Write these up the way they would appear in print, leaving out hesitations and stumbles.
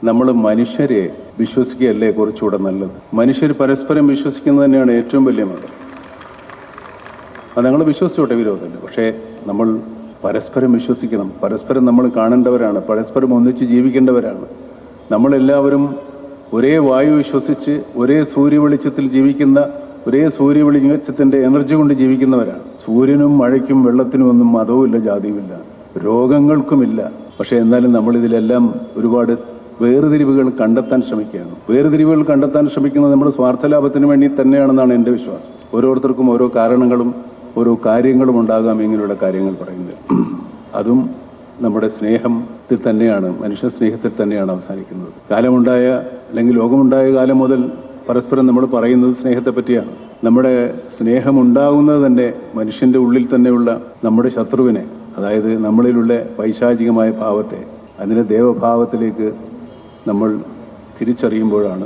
നമ്മൾ മനുഷ്യരെ വിശ്വസിക്കുകയല്ലേ കുറച്ചുകൂടെ നല്ലത്. മനുഷ്യർ പരസ്പരം വിശ്വസിക്കുന്നത് തന്നെയാണ് ഏറ്റവും വലിയ മതം. അത് ഞങ്ങൾ വിശ്വസിച്ചോട്ടെ, വിരോധമില്ല. പക്ഷേ നമ്മൾ പരസ്പരം വിശ്വസിക്കണം. പരസ്പരം നമ്മൾ കാണേണ്ടവരാണ്, പരസ്പരം ഒന്നിച്ച് ജീവിക്കേണ്ടവരാണ്. നമ്മളെല്ലാവരും ഒരേ വായു വിശ്വസിച്ച് ഒരേ സൂര്യവെളിച്ചത്തിൽ ജീവിക്കുന്ന, ഒരേ സൂര്യവെളിച്ചത്തിൻ്റെ എനർജി കൊണ്ട് ജീവിക്കുന്നവരാണ്. സൂര്യനും മഴയ്ക്കും വെള്ളത്തിനും ഒന്നും മതവുമില്ല, ജാതിയുമില്ല, രോഗങ്ങൾക്കുമില്ല. പക്ഷേ എന്നാലും നമ്മളിതിലെല്ലാം ഒരുപാട് വേർതിരിവുകൾ കണ്ടെത്താൻ ശ്രമിക്കുകയാണ്. വേർതിരിവുകൾ കണ്ടെത്താൻ ശ്രമിക്കുന്നത് നമ്മുടെ സ്വാർത്ഥലാഭത്തിന് വേണ്ടി തന്നെയാണെന്നാണ് എൻ്റെ വിശ്വാസം. ഓരോരുത്തർക്കും ഓരോ കാരണങ്ങളും ഓരോ കാര്യങ്ങളും ഉണ്ടാകാം ഇങ്ങനെയുള്ള കാര്യങ്ങൾ പറയുന്നത്. അതും നമ്മുടെ സ്നേഹത്തിൽ തന്നെയാണ്, മനുഷ്യ സ്നേഹത്തിൽ തന്നെയാണ് അവസാനിക്കുന്നത്. കാലമുണ്ടായ അല്ലെങ്കിൽ ലോകമുണ്ടായ കാലം മുതൽ പരസ്പരം നമ്മൾ പറയുന്നത് സ്നേഹത്തെ പറ്റിയാണ്. നമ്മുടെ സ്നേഹമുണ്ടാകുന്നത് തന്നെ മനുഷ്യൻ്റെ ഉള്ളിൽ തന്നെയുള്ള നമ്മുടെ ശത്രുവിനെ, അതായത് നമ്മളിലുള്ള പൈശാചികമായ ഭാവത്തെ, അതിനെ ദേവഭാവത്തിലേക്ക് നമ്മൾ തിരിച്ചറിയുമ്പോഴാണ്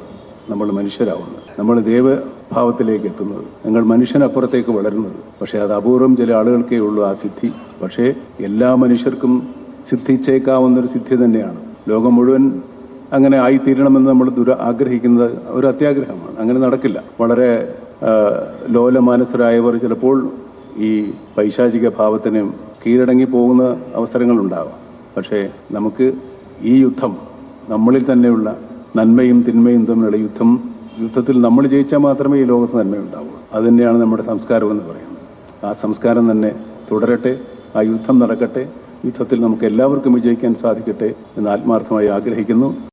നമ്മൾ മനുഷ്യരാവുന്നത്, നമ്മൾ ദേവഭാവത്തിലേക്ക് എത്തുന്നത്, നിങ്ങൾ മനുഷ്യനപ്പുറത്തേക്ക് വളരുന്നത്. പക്ഷേ അത് അപൂർവം ചില ആളുകൾക്കേ ഉള്ളൂ ആ സിദ്ധി. പക്ഷേ എല്ലാ മനുഷ്യർക്കും സിദ്ധിച്ചേക്കാവുന്നൊരു സിദ്ധി തന്നെയാണ്. ലോകം മുഴുവൻ അങ്ങനെ ആയിത്തീരണമെന്ന് നമ്മൾ ആഗ്രഹിക്കുന്നത് ഒരു അത്യാഗ്രഹമാണ്. അങ്ങനെ നടക്കില്ല. വളരെ ലോലമാനസരായവർ ചിലപ്പോൾ ഈ പൈശാചിക ഭാവത്തിന് കീഴടങ്ങി പോകുന്ന അവസരങ്ങളുണ്ടാവാം. പക്ഷേ നമുക്ക് ഈ യുദ്ധം, നമ്മളിൽ തന്നെയുള്ള നന്മയും തിന്മയും തമ്മിലുള്ള യുദ്ധത്തിൽ നമ്മൾ ജയിച്ചാൽ മാത്രമേ ഈ ലോകത്ത് നന്മയുണ്ടാവൂ. അതുതന്നെയാണ് നമ്മുടെ സംസ്കാരം എന്ന് പറയുന്നത്. ആ സംസ്കാരം തന്നെ തുടരട്ടെ, ആ യുദ്ധം നടക്കട്ടെ, യുദ്ധത്തിൽ നമുക്ക് എല്ലാവർക്കും വിജയിക്കാൻ സാധിക്കട്ടെ എന്ന് ആത്മാർത്ഥമായി ആഗ്രഹിക്കുന്നു.